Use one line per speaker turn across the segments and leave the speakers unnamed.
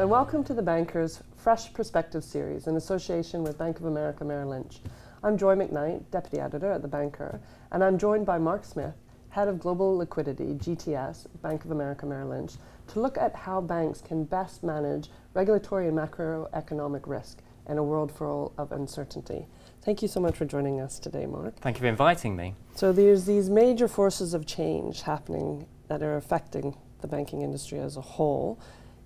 and welcome to the Banker's Fresh Perspective series in association with Bank of America Merrill Lynch. I'm Joy Macknight, Deputy Editor at the Banker, and I'm joined by Mark Smith, Head of Global Liquidity, GTS, Bank of America Merrill Lynch, to look at how banks can best manage regulatory and macroeconomic risk in a world full of uncertainty. Thank you so much for joining us today, Mark.
Thank you for inviting me.
So there's these major forces of change happening that are affecting the banking industry as a whole.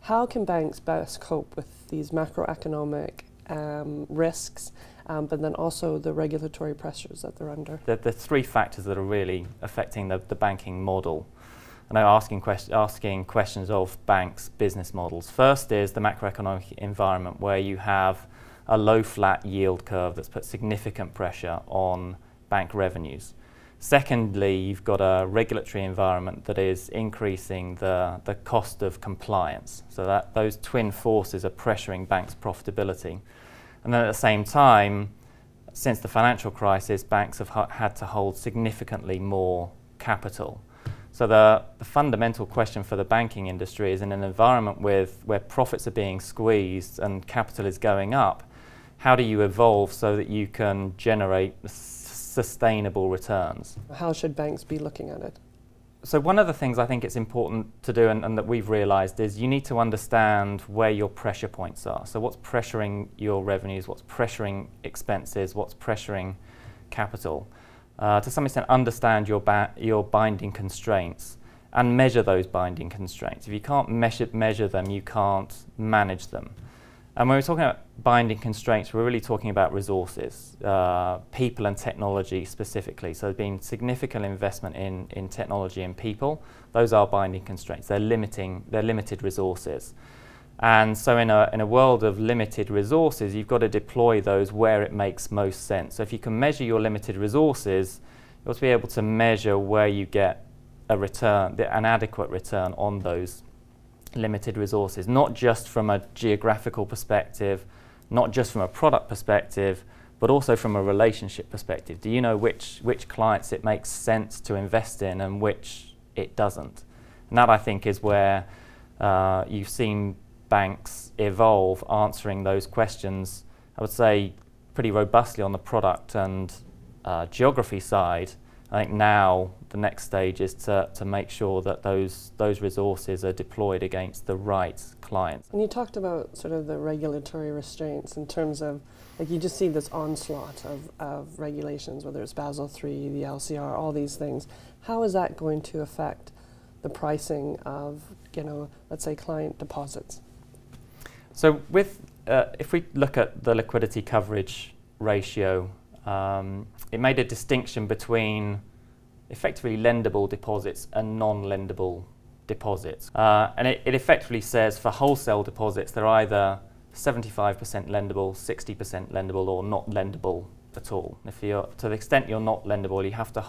How can banks best cope with these macroeconomic risks, but then also the regulatory pressures that they're under?
The three factors that are really affecting the banking model, and I'm asking questions of banks' business models. First is the macroeconomic environment, where you have a low flat yield curve that's put significant pressure on bank revenues. Secondly, you've got a regulatory environment that is increasing the cost of compliance, so that those twin forces are pressuring banks' profitability. And then at the same time, since the financial crisis, banks have had to hold significantly more capital. So the fundamental question for the banking industry is, in an environment where profits are being squeezed and capital is going up, how do you evolve so that you can generate sustainable returns?
How should banks be looking at it?
So one of the things I think it's important to do, and that we've realised, is you need to understand where your pressure points are. So what's pressuring your revenues, what's pressuring expenses, what's pressuring capital. To some extent, understand your binding constraints and measure those binding constraints. If you can't measure them, you can't manage them. And when we're talking about binding constraints, we're really talking about resources, people and technology specifically. So there's been significant investment in technology and people. Those are binding constraints. They're limited resources. And so in a world of limited resources, you've got to deploy those where it makes most sense. So if you can measure your limited resources, you ought to be able to measure where you get a return, an adequate return on those limited resources, not just from a geographical perspective, not just from a product perspective, but also from a relationship perspective. Do you know which clients it makes sense to invest in and which it doesn't? And that, I think, is where you've seen banks evolve, answering those questions, I would say, pretty robustly on the product and geography side. I think now the next stage is to make sure that those resources are deployed against the right clients.
And you talked about sort of the regulatory restraints in terms of, like, you just see this onslaught of regulations, whether it's Basel III, the LCR, all these things. How is that going to affect the pricing of, let's say, client deposits?
So if we look at the liquidity coverage ratio, it made a distinction between effectively lendable deposits and non-lendable deposits. And it effectively says for wholesale deposits, they're either 75% lendable, 60% lendable, or not lendable at all. To the extent you're not lendable, you have to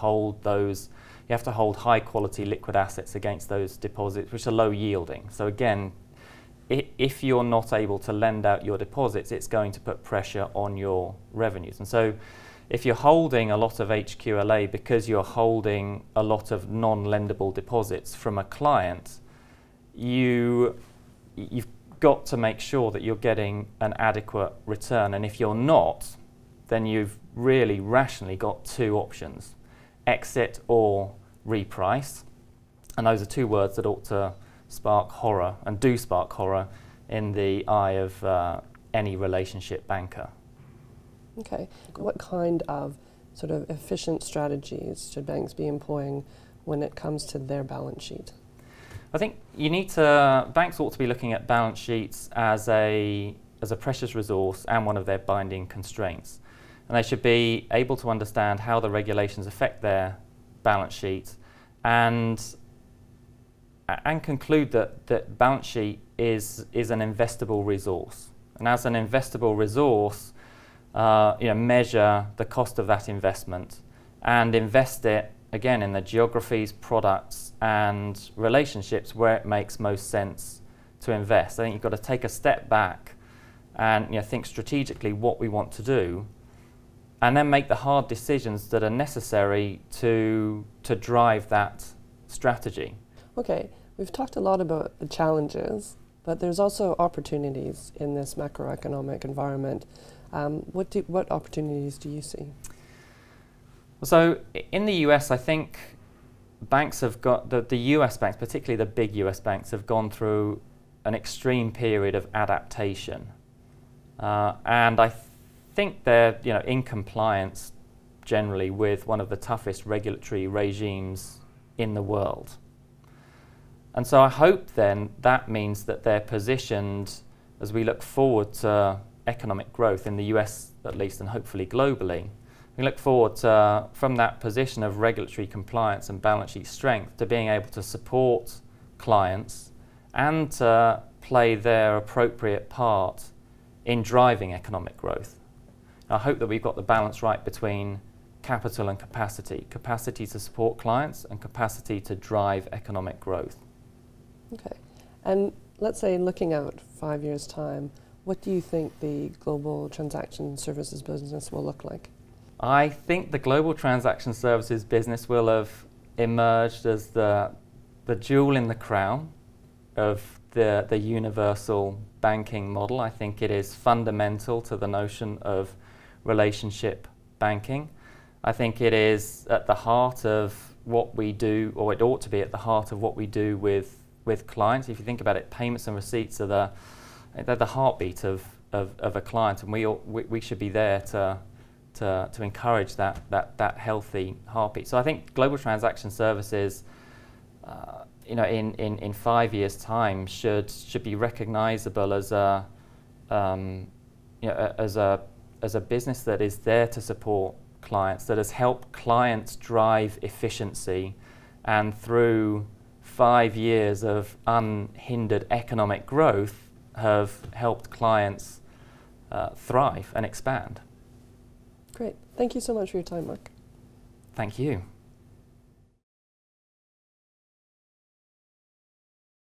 hold high quality liquid assets against those deposits, which are low yielding. So again, if you're not able to lend out your deposits, it's going to put pressure on your revenues. And so if you're holding a lot of HQLA because you're holding a lot of non-lendable deposits from a client, you've got to make sure that you're getting an adequate return. And if you're not, then you've really rationally got two options: exit or reprice. And those are two words that ought to spark horror, and do spark horror, in the eye of any relationship banker.
Okay. What kind of sort of efficient strategies should banks be employing when it comes to their balance sheet?
I think banks ought to be looking at balance sheets as a precious resource and one of their binding constraints. And they should be able to understand how the regulations affect their balance sheet and conclude that balance sheet is an investable resource. And as an investable resource, measure the cost of that investment and invest it, again, in the geographies, products and relationships where it makes most sense to invest. I think you've got to take a step back and think strategically what we want to do, and then make the hard decisions that are necessary to drive that strategy.
Okay, we've talked a lot about the challenges but there's also opportunities in this macroeconomic environment. What opportunities do you see?
So in the US, I think banks have got, the US banks, particularly the big US banks, have gone through an extreme period of adaptation. And I think they're in compliance generally with one of the toughest regulatory regimes in the world. And so I hope then that means that they're positioned, as we look forward to economic growth in the US at least, and hopefully globally, we look forward to, from that position of regulatory compliance and balance sheet strength, to being able to support clients and to play their appropriate part in driving economic growth. I hope that we've got the balance right between capital and capacity to support clients and capacity to drive economic growth.
Okay. And let's say looking out 5 years' time, what do you think the global transaction services business will look like?
I think the global transaction services business will have emerged as the jewel in the crown of the universal banking model. I think it is fundamental to the notion of relationship banking. I think it is at the heart of what we do, or it ought to be at the heart of what we do with clients. If you think about it, payments and receipts are they're the heartbeat of a client, and we should be there to encourage that healthy heartbeat. So I think global transaction services, in 5 years' time, should be recognisable as a business that is there to support clients, that has helped clients drive efficiency, and through 5 years of unhindered economic growth have helped clients thrive and expand.
Great. Thank you so much for your time, Mark.
Thank you.